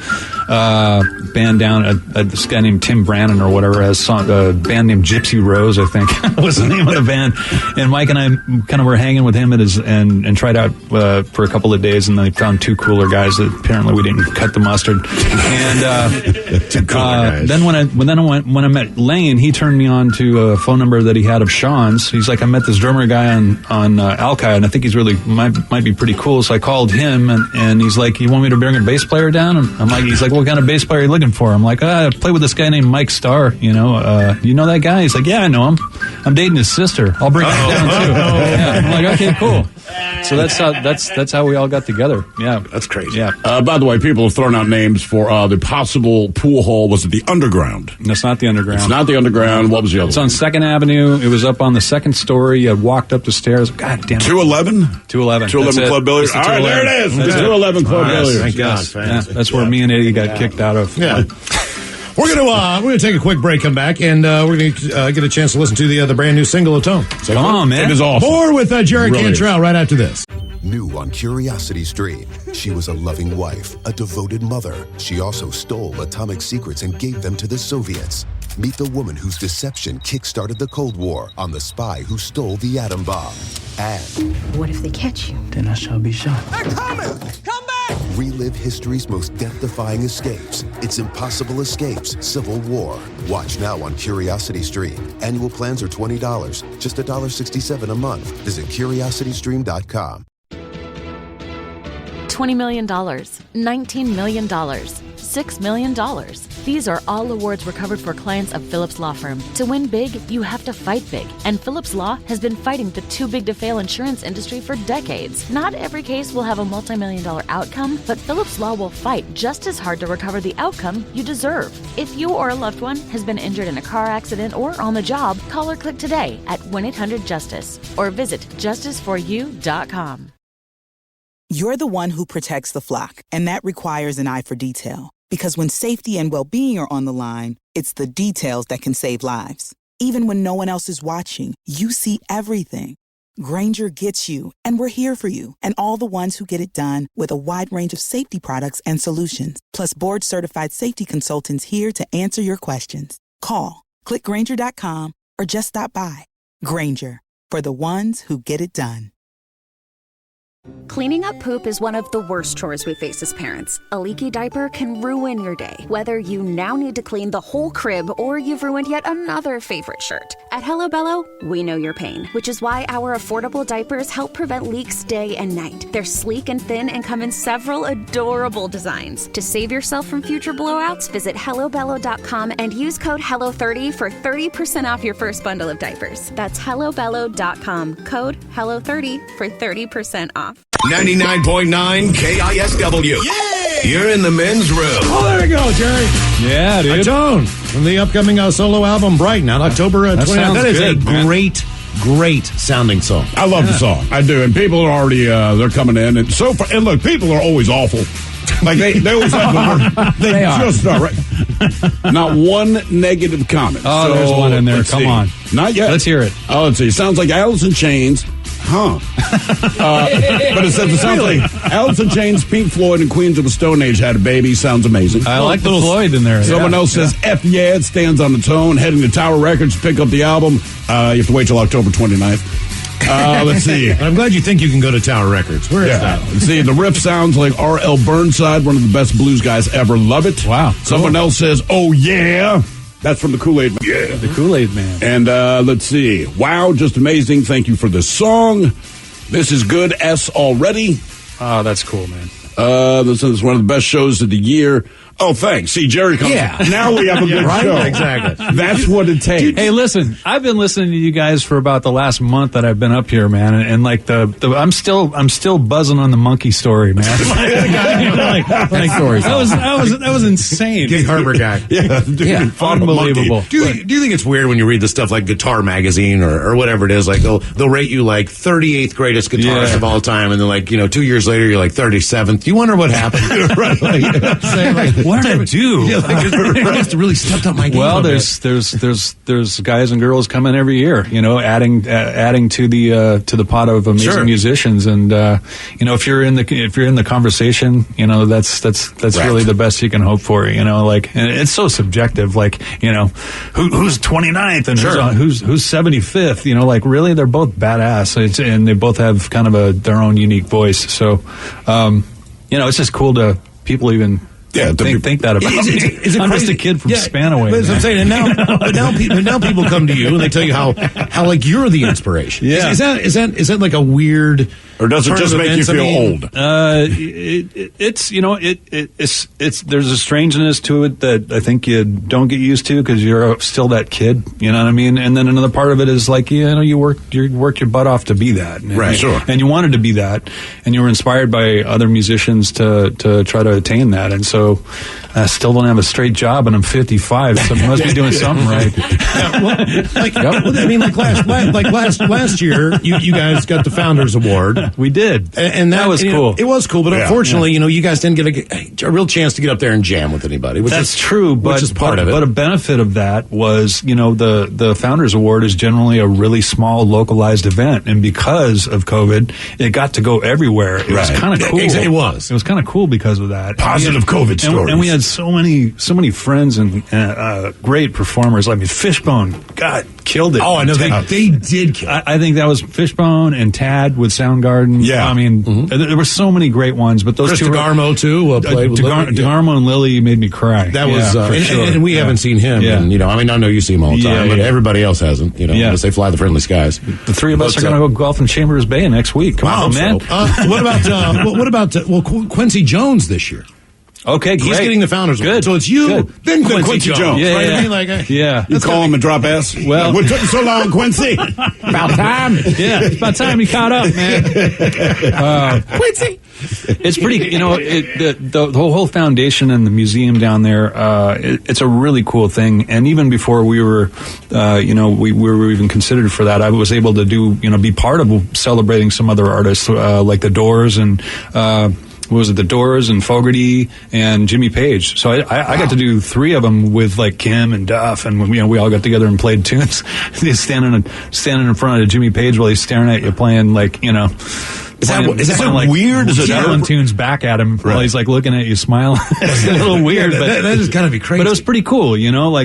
M: down at this guy named Tim Brannon or whatever, has a band named Gypsy Rose, I think was the name of the band. And Mike and I kind of were hanging with him and tried out for a couple of days, and then they found 2 cooler guys that apparently we didn't cut the mustard. And
F: 2 cooler guys.
M: Then when I met Lane, he turned me on to a phone number that he had of Sean's. He's like, I met this drummer guy on Alki, and I think he's really might be pretty cool. So I called him, and he's like, you want me to bring a bass player down? And I'm like, he's like, what kind of bass player are you looking for? I'm like, I play with this guy named Mike Starr. You know, you know that guy? He's like, yeah, I know him. I'm dating his sister. I'll bring him down too. Yeah. I'm like, okay, cool. So that's how we all got together. Yeah,
F: that's crazy.
M: Yeah.
F: By the way, people have thrown out names for the possible pool hall. Was it the Underground?
M: No, it's not the Underground.
F: It's not the Underground. What was the other
M: It's
F: one?
M: on 2nd Avenue. It was up on the 2nd story. You walked up the stairs. God damn it.
F: 211?
M: 211.
F: 211 Club Billiards. All right, there it is.
M: That's
F: 211 Club Billiards.
N: Thank God.
M: Yeah, that's where me and Eddie got kicked out of.
N: Yeah. We're gonna take a quick break, come back, and we're gonna get a chance to listen to the brand new single of Tone. So
M: come on, man!
F: It is awesome.
N: More with Jerry
F: Really
N: Cantrell right after this.
A: New on Curiosity Stream, she was a loving wife, a devoted mother. She also stole atomic secrets and gave them to the Soviets. Meet the woman whose deception kick-started the Cold War on the spy who stole the atom bomb. And
B: What if they catch you?
O: Then I shall be shot.
B: They're coming! Come back!
A: relive history's most death-defying escapes. It's Impossible Escapes, Civil War. Watch now on Curiosity Stream. Annual plans are $20, just $1.67 a month. Visit CuriosityStream.com.
C: $20 million, $19 million, $6 million. These are all awards recovered for clients of Phillips Law Firm. To win big, you have to fight big. And Phillips Law has been fighting the too big to fail insurance industry for decades. Not every case will have a multi-million-dollar outcome, but Phillips Law will fight just as hard to recover the outcome you deserve. If you or a loved one has been injured in a car accident or on the job, call or click today at 1-800-JUSTICE or visit justiceforyou.com.
P: You're the one who protects the flock, and that requires an eye for detail. Because when safety and well-being are on the line, it's the details that can save lives. Even when no one else is watching, you see everything. Grainger gets you, and we're here for you, and all the ones who get it done with a wide range of safety products and solutions, plus board-certified safety consultants here to answer your questions. Call, click Grainger.com, or just stop by. Grainger, for the ones who get it done.
Q: Cleaning up poop is one of the worst chores we face as parents. A leaky diaper can ruin your day, whether you now need to clean the whole crib or you've ruined yet another favorite shirt. At Hello Bello, we know your pain, which is why our affordable diapers help prevent leaks day and night. They're sleek and thin and come in several adorable designs. To save yourself from future blowouts, visit HelloBello.com and use code HELLO30 for 30% off your first bundle of diapers. That's HelloBello.com, code HELLO30 for 30% off.
I: 99.9 KISW. Yeah! You're in the men's room.
N: Oh, there you go, Jerry.
M: Yeah, dude.
N: A Tone from the upcoming solo album Brighten out October 29th. That is
M: good,
N: a
M: man.
N: great sounding song.
F: I love the song. I do. And people are already, they're coming in. And so far, and look, people are always awful. Like they always have the They just are, right? Not one negative comment.
M: Oh,
F: so,
M: there's one in there. Come on.
F: Not yet.
M: Let's hear it.
F: Oh, let's see. Sounds like Alice in Chains. Huh. But it says it sounds like Alice in Chains, Pink Floyd, and Queens of the Stone Age had a baby. Sounds amazing.
M: I like the Floyd in there.
F: Someone else says, F yeah, it stands on its own. Heading to Tower Records to pick up the album. You have to wait till October 29th. Let's see.
N: I'm glad you think you can go to Tower Records. Where is that?
F: Let's see. The riff sounds like R.L. Burnside, one of the best blues guys ever. Love it.
M: Wow.
F: Someone else says, oh yeah. That's from the Kool-Aid Man.
M: Yeah. The Kool-Aid Man.
F: And let's see. Wow, just amazing. Thank you for this song. This is good. S already.
M: Oh, that's cool, man.
F: This is one of the best shows of the year. Oh, thanks. See, Jerry comes.
N: Yeah.
F: Now we have a good
N: right?
F: show.
N: Exactly.
F: That's what it takes.
M: Hey, listen, I've been listening to you guys for about the last month that I've been up here, man, and like I'm still buzzing on the monkey story, man. That was insane.
N: Gig Harbor guy.
F: Yeah, dude,
M: unbelievable.
N: Do you think it's weird when you read the stuff like Guitar Magazine or whatever it is? Like they'll rate you like 38th greatest guitarist of all time, and then like 2 years later you're like 37th. Do you wonder what happened?
F: Right.
M: What did I do?
N: Yeah, I must have really stepped up my game.
M: Well, there's guys and girls coming every year, adding to the pot of amazing musicians, and if you're in the conversation, that's really the best you can hope for, and it's so subjective, who's 29th and who's 75th, really they're both badass, and they both have kind of their own unique voice, so it's just cool to people even. Yeah, think that about me. I'm just a kid from Spanaway.
N: That's what I'm saying. And now people come to you and they tell you how like you're the inspiration.
M: Yeah.
N: Is that like a weird
F: Or does it just make you feel old?
M: It's there's a strangeness to it that I think you don't get used to because you're still that kid. You know what I mean? And then another part of it is like you worked your butt off to be that,
F: right? Sure.
M: And you wanted to be that, and you were inspired by other musicians to try to attain that. And so I still don't have a straight job, and I'm 55, so I must be doing something right.
N: Last year, you guys got the Founders Award.
M: We did,
N: and that
M: was cool.
N: It was cool, but unfortunately, you guys didn't get a real chance to get up there and jam with anybody.
M: That's true,
N: which is part of it.
M: But a benefit of that was, the Founders Award is generally a really small, localized event, and because of COVID, it got to go everywhere. It was kind of cool.
N: It was.
M: It was kind of cool because of that.
F: Positive COVID stories,
M: and we had so many friends and great performers. I mean, Fishbone, God, killed it.
N: Oh, I know they did kill it.
M: I think that was Fishbone and Tad with Soundgarden.
F: Yeah,
M: I mean, there were so many great ones, but those
N: Chris
M: two
N: DeGarmo too played with
M: DeGarmo and Lily made me cry.
N: That was
M: sure.
N: and we haven't seen him.
M: Yeah.
N: And, I know you see him all the time, but everybody else hasn't. Unless they fly the friendly skies.
M: The three of us are going to go golf in Chambers Bay next week. Come on, man.
N: What about Quincy Jones this year?
M: Okay, great.
N: He's getting the Founders Award.
M: Good.
N: So it's you, then Quincy Jones.
M: Yeah,
N: right?
M: yeah.
N: I mean,
F: You call him and drop S?
M: Well,
F: what took so long, Quincy?
M: About time. Yeah, it's about time you caught up, man.
N: Quincy.
M: It's pretty, the whole foundation and the museum down there, it's a really cool thing. And even before we were, we were even considered for that, I was able to be part of celebrating some other artists, like the Doors and, the Doors and Fogerty and Jimmy Page. So I got to do three of them with like Kim and Duff, and we all got together and played tunes. standing in front of Jimmy Page while he's staring at you playing
F: Is that weird?
M: Is it yelling tunes back at him while he's like looking at you smiling? It's a little weird, but
N: that is kind of be crazy.
M: But it was pretty cool,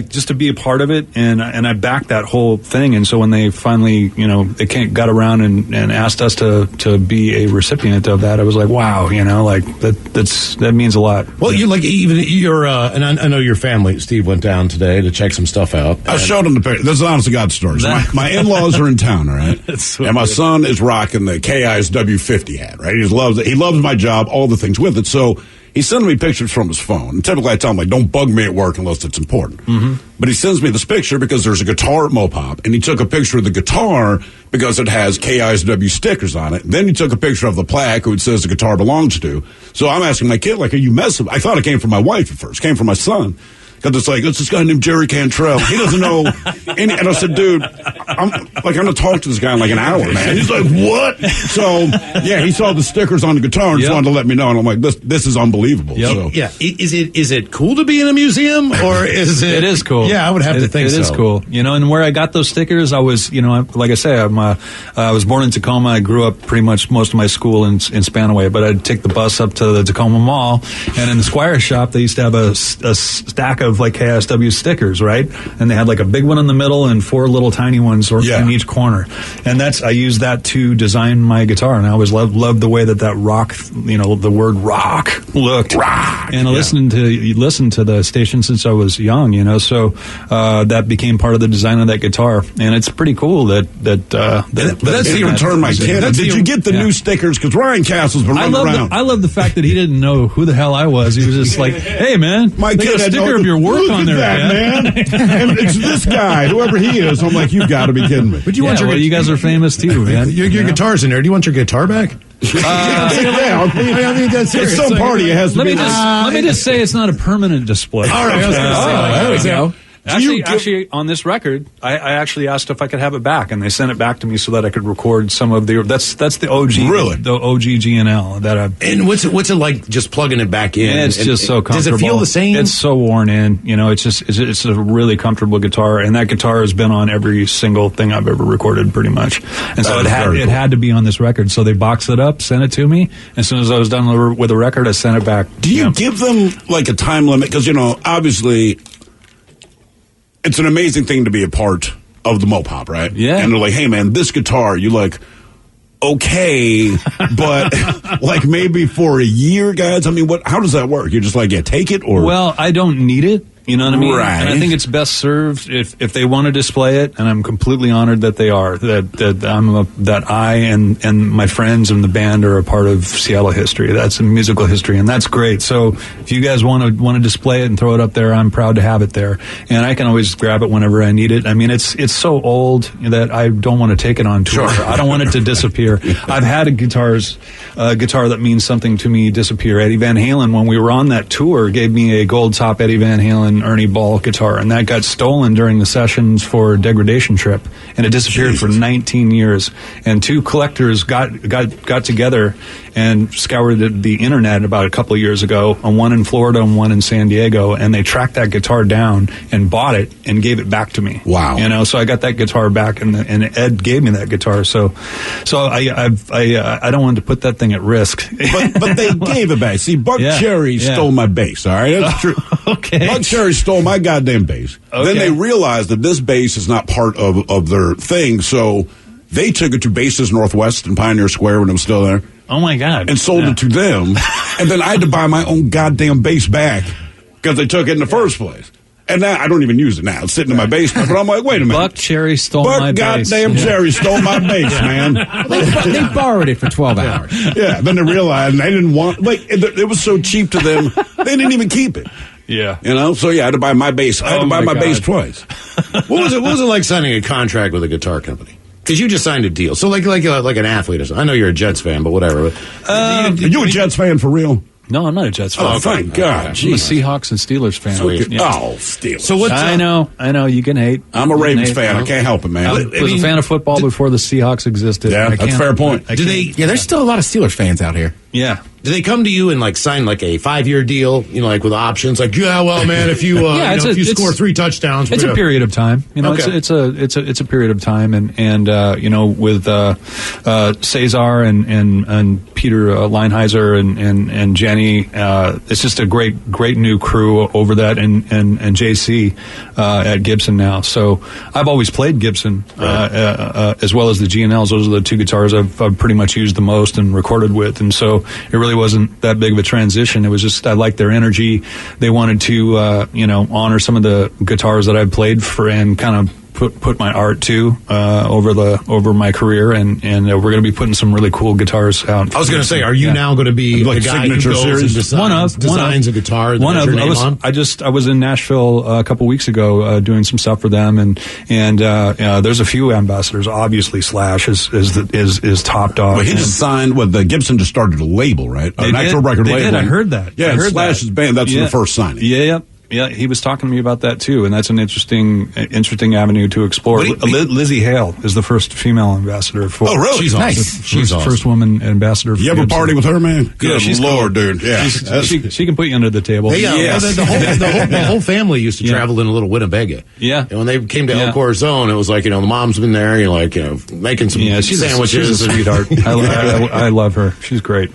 M: just to be a part of it, and I backed that whole thing. And so when they finally, they got around and asked us to be a recipient of that, I was like, wow, that means a lot.
N: Well, and I know your family, Steve, went down today to check some stuff out.
F: I showed him the picture. This is an honest to God story. So my in-laws are in town, all right? And my son is rocking the KISW 50 hat, right? He loves it. He loves my job, all the things with it. So he's sending me pictures from his phone. And typically I tell him, don't bug me at work unless it's important. Mm-hmm. But he sends me this picture because there's a guitar at Mopop, and he took a picture of the guitar because it has KISW stickers on it. Then he took a picture of the plaque who it says the guitar belongs to. So I'm asking my kid, are you messing? I thought it came from my wife at first. It came from my son. Because it's this guy named Jerry Cantrell. He doesn't know any. And I said, dude, I'm going to talk to this guy in an hour, man. He's like, what? So, he saw the stickers on the guitar and just wanted to let me know. And I'm like, this is unbelievable.
N: Yep.
F: So.
N: Yeah. Is it cool to be in a museum, or is it?
M: It is cool.
N: Yeah, I would have to think so.
M: It is cool. And where I got those stickers, I was, like I say, I was born in Tacoma. I grew up pretty much most of my school in Spanaway, but I'd take the bus up to the Tacoma Mall, and in the Squire shop, they used to have a stack of KISW stickers, right? And they had a big one in the middle and four little tiny ones in each corner. And I used that to design my guitar. And I always loved the way that rock, the word rock looked. Rock. And I listened to the station since I was young, so that became part of the design of that guitar. And it's pretty cool that
F: that's the return my kid. Did you get the new stickers? Because Ryan Castle's been running around.
M: I love the fact that he didn't know who the hell I was. He was just like, hey man,
F: my kid
M: got a sticker of your work on there,
F: man. And it's this guy, whoever he is. I'm like, you've got to be kidding me.
N: But you guys
M: are famous too, man.
N: Your guitar's in there. Do you want your guitar back?
F: That's serious. At some party, it has to be.
M: Let me just say it's not a permanent display.
N: All right, there we go.
M: Actually, on this record, I actually asked if I could have it back, and they sent it back to me so that I could record some of the. That's the OG,
F: really,
M: the OG GNL that I.
N: And what's it like just plugging it back in?
M: It's just so comfortable.
N: Does it feel the same?
M: It's so worn in. It's a really comfortable guitar, and that guitar has been on every single thing I've ever recorded, pretty much. And so it had to be on this record. So they boxed it up, sent it to me. As soon as I was done with the record, I sent it back.
F: Do you give them a time limit? Because obviously. It's an amazing thing to be a part of the Mopop, right?
M: Yeah.
F: And they're like, hey, man, this guitar, you're like, okay, but maybe for a year, guys? I mean, how does that work? You're just like, take it? Or
M: Well, I don't need it. You know what I mean?
F: Right.
M: And I think it's best served if they want to display it, and I'm completely honored that they are. That I and my friends and the band are a part of Seattle history. That's musical history, and that's great. So if you guys want to display it and throw it up there, I'm proud to have it there, and I can always grab it whenever I need it. I mean, it's so old that I don't want to take it on tour. Sure. I don't want it to disappear. I've had a guitar that means something to me disappear. Eddie Van Halen, when we were on that tour, gave me a gold top Eddie Van Halen Ernie Ball guitar, and that got stolen during the sessions for Degradation Trip, and it disappeared for 19 years. And two collectors got together and scoured the internet about a couple of years ago, one in Florida and one in San Diego, and they tracked that guitar down and bought it and gave it back to me.
F: Wow!
M: You know, so I got that guitar back, and Ed gave me that guitar. So I don't want to put that thing at risk.
F: But they gave it back. See, Buck Cherry stole my bass. All right, that's true.
M: Okay.
F: Buck Cherry stole my goddamn bass. Okay. Then they realized that this bass is not part of their thing, so they took it to Bases Northwest in Pioneer Square when it was still there.
M: Oh my God!
F: And sold it to them, and then I had to buy my own goddamn bass back because they took it in the first place. And now I don't even use it now. It's sitting in my basement. But I'm like, wait a minute.
M: Buck Cherry stole my bass.
F: Goddamn Cherry stole my bass, man.
O: They borrowed it for 12 hours.
F: Yeah, then they realized they didn't want, it was so cheap to them, they didn't even keep it.
M: Yeah.
F: You know, so I had to buy my bass. I had to buy my bass twice.
N: What was it like signing a contract with a guitar company? Because you just signed a deal. So like an athlete or something. I know you're a Jets fan, but whatever.
F: Are you a Jets fan for real?
M: No, I'm not a Jets fan.
F: Oh, thank God.
M: I'm a Seahawks and Steelers fan.
F: Oh, Steelers.
N: So what's
M: I know. You can hate.
F: I'm a Ravens fan. I can't help it, man.
M: I was a fan of football before the Seahawks existed.
F: Yeah, that's a fair point.
O: There's still a lot of Steelers fans out here.
M: Yeah.
N: Do they come to you and sign a 5-year deal, with options? Well, man, if you if you score 3 touchdowns,
M: it's a period of time.
N: Okay.
M: It's a period of time, and with Cesar and Peter Leinheiser and Jenny, it's just a great new crew over that, and JC at Gibson now. So I've always played Gibson as well as the G&Ls. Those are the two guitars I've pretty much used the most and recorded with, and so it really wasn't that big of a transition. It was just I liked their energy. They wanted to honor some of the guitars that I've played for and kind of put my art to over my career, and we're going to be putting some really cool guitars out.
N: I was going to say, are you now going to be the guy who goes and designs a guitar? I was in Nashville a couple weeks ago doing some stuff for them, and there's a few ambassadors. Obviously, Slash is top dog.
F: But he just signed the Gibson just started a label, right?
M: An
F: actual record label.
M: Did. I heard that.
F: Yeah,
M: I heard
F: Slash's band. That's the first signing.
M: Yeah, he was talking to me about that too, and that's an interesting avenue to explore. Lizzie Hale is the first female ambassador for.
F: Oh, really?
O: She's nice.
M: She's the first woman ambassador. For
F: you ever
M: Gibson.
F: party with her, man? Good
M: she's
F: Lord,
M: cool.
F: dude. Yeah,
M: she can put you under the table.
N: The whole family used to travel in a little Winnebago.
M: Yeah,
N: and when they came to El Corazon, it was the mom's been there, making some sandwiches.
M: She's a sweetheart. I love her. She's great.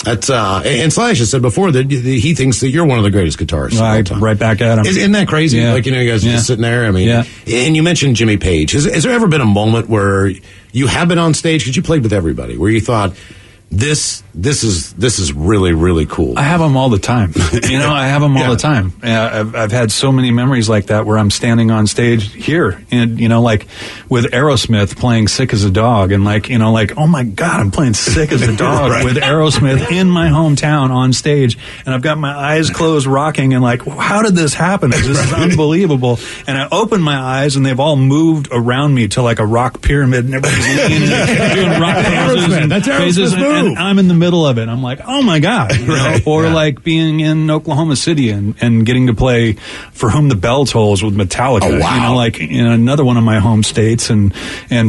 N: That's and Slash has said before that he thinks that you're one of the greatest guitarists of all time.
M: Right back at him.
N: Isn't that crazy?
M: Yeah.
N: You guys are just sitting there. I mean, and you mentioned Jimmy Page. Has there ever been a moment where you have been on stage because you played with everybody, where you thought this is really, really cool?
M: I have them all the time. I have them all the time. I've had so many memories like that where I'm standing on stage here and, with Aerosmith playing Sick as a Dog and oh my God, I'm playing Sick as a Dog with Aerosmith in my hometown on stage. And I've got my eyes closed rocking and how did this happen? This is unbelievable. And I open my eyes and they've all moved around me to a rock pyramid and everybody's looking and doing rock poses.
N: That's Aerosmith.
M: And I'm in the middle of it. I'm like, oh my God. Being in Oklahoma City and getting to play For Whom the Bell Tolls with Metallica.
F: Oh, wow.
M: In another one of my home states and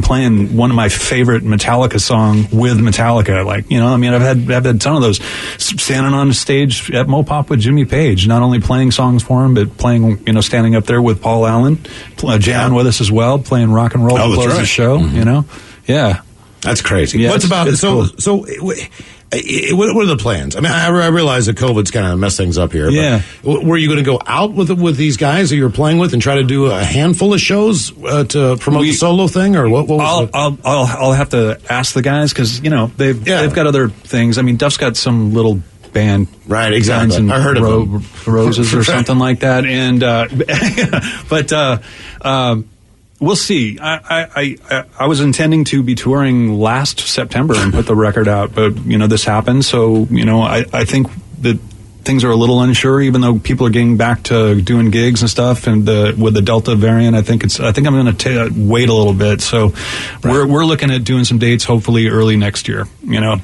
M: playing one of my favorite Metallica song with Metallica. I've had a ton of those. Standing on stage at Mopop with Jimmy Page, not only playing songs for him, but playing, standing up there with Paul Allen, jamming with us as well, playing rock and roll to close the show, Yeah.
N: That's crazy.
M: Yeah,
N: What's about
M: cool.
N: So? What are the plans? I mean, I realize that COVID's kind of messed things up here.
M: Yeah.
N: But were you going to go out with these guys that you were playing with and try to do a handful of shows to promote the solo thing, or what?
M: I'll have to ask the guys because they've got other things. I mean, Duff's got some little band,
N: right? Exactly.
M: Guns
N: I heard of them.
M: Roses or something like that. And we'll see. I was intending to be touring last September and put the record out, but this happened. So I think that things are a little unsure, even though people are getting back to doing gigs and stuff. And with the Delta variant, I think I'm going to wait a little bit. So we're looking at doing some dates, hopefully early next year. I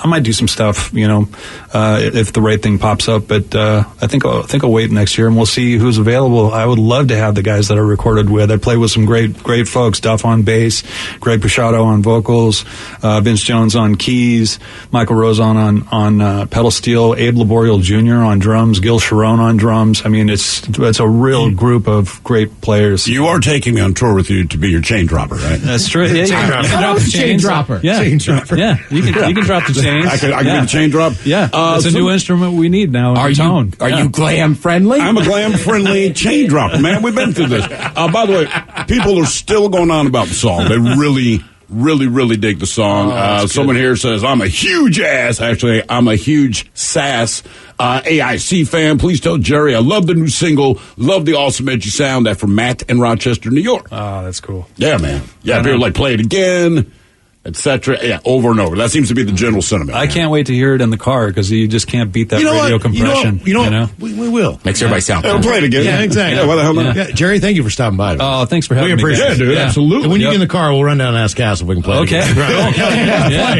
M: might do some stuff, if the right thing pops up. But I think I'll wait next year, and we'll see who's available. I would love to have the guys that I recorded with. I played with some great folks: Duff on bass, Greg Pichotto on vocals, Vince Jones on keys, Michael Rozon on pedal steel, Abe Laboriel Jr. on drums, Gil Sharon on drums. I mean, it's a real group of great players.
H: You are taking me on tour with you to be your chain dropper, right?
M: That's true. Yeah, you can drop the
O: chain dropper.
M: Yeah,
N: chain dropper.
M: Yeah, you can drop the chains.
H: I can be the chain drop.
M: Yeah, it's a new instrument we need now.
O: Are you glam friendly?
H: I'm a glam friendly chain dropper, man. We've been through this. By the way, people are still going on about the song. They really dig the song. Someone here says, I'm a huge ass. Actually, I'm a huge sass AIC fan. Please tell Jerry I love the new single. Love the awesome edgy sound. That from Matt in Rochester, New York.
M: Oh, that's cool.
H: Yeah, man. Yeah, people like play it again, etc. Yeah, over and over. That seems to be the general sentiment.
M: I can't wait to hear it in the car because you just can't beat that radio compression.
N: We will.
O: Makes everybody sound cool.
H: We'll play it again.
N: Yeah, exactly.
H: Yeah, why the hell not?
N: Yeah, Jerry, thank you for stopping by.
M: Oh, thanks for having me.
N: We appreciate
H: it, dude.
M: Yeah.
H: Absolutely.
N: And when you get in the car, we'll run down and ask Cass if we can play it.
M: Okay.
N: Play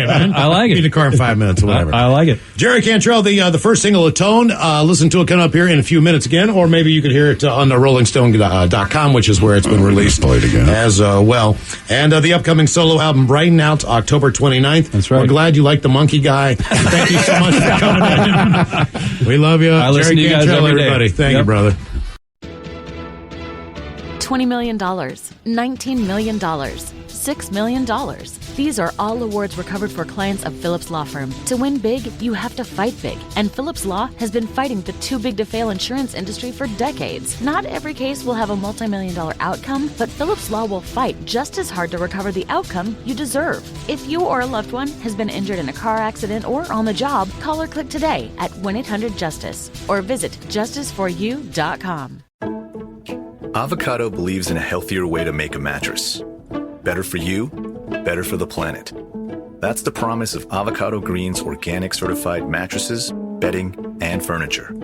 N: it, man.
M: I like it.
N: Be in the car in 5 minutes or whatever.
M: I like it.
N: Jerry Cantrell, the first single, Atone. Listen to it coming up here in a few minutes again, or maybe you could hear it on the RollingStone.com, which is where it's been released as well. And the upcoming solo album, Brighten Out, October 29th.
M: That's right.
N: We're glad you like the monkey guy. Thank you so much for coming in. We love you.
M: I listen to you guys every day.
N: Everybody. Thank you, brother.
C: $20 million, $19 million, $6 million. These are all awards recovered for clients of Phillips Law Firm. To win big, you have to fight big. And Phillips Law has been fighting the too big to fail insurance industry for decades. Not every case will have a multi-million-dollar outcome, but Phillips Law will fight just as hard to recover the outcome you deserve. If you or a loved one has been injured in a car accident or on the job, call or click today at 1-800-JUSTICE or visit justiceforyou.com.
K: Avocado believes in a healthier way to make a mattress. Better for you, better for the planet. That's the promise of Avocado Green's organic certified mattresses, bedding, and furniture.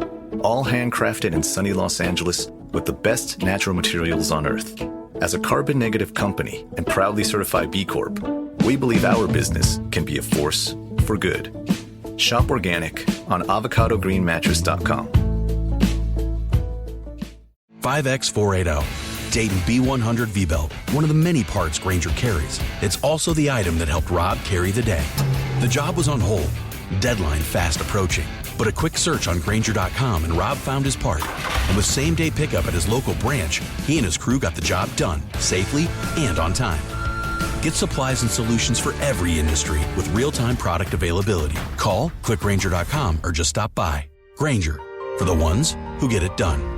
K: All handcrafted in sunny Los Angeles with the best natural materials on Earth. As a carbon negative company and proudly certified B Corp, we believe our business can be a force for good. Shop organic on avocadogreenmattress.com. 5X480. Dayton B100 V-Belt, one of the many parts Grainger carries. It's also the item that helped Rob carry the day. The job was on hold, deadline fast approaching, but a quick search on Grainger.com and Rob found his part. And with same-day pickup at his local branch, he and his crew got the job done, safely and on time. Get supplies and solutions for every industry with real-time product availability. Call, click Grainger.com, or just stop by. Grainger, for the ones who get it done.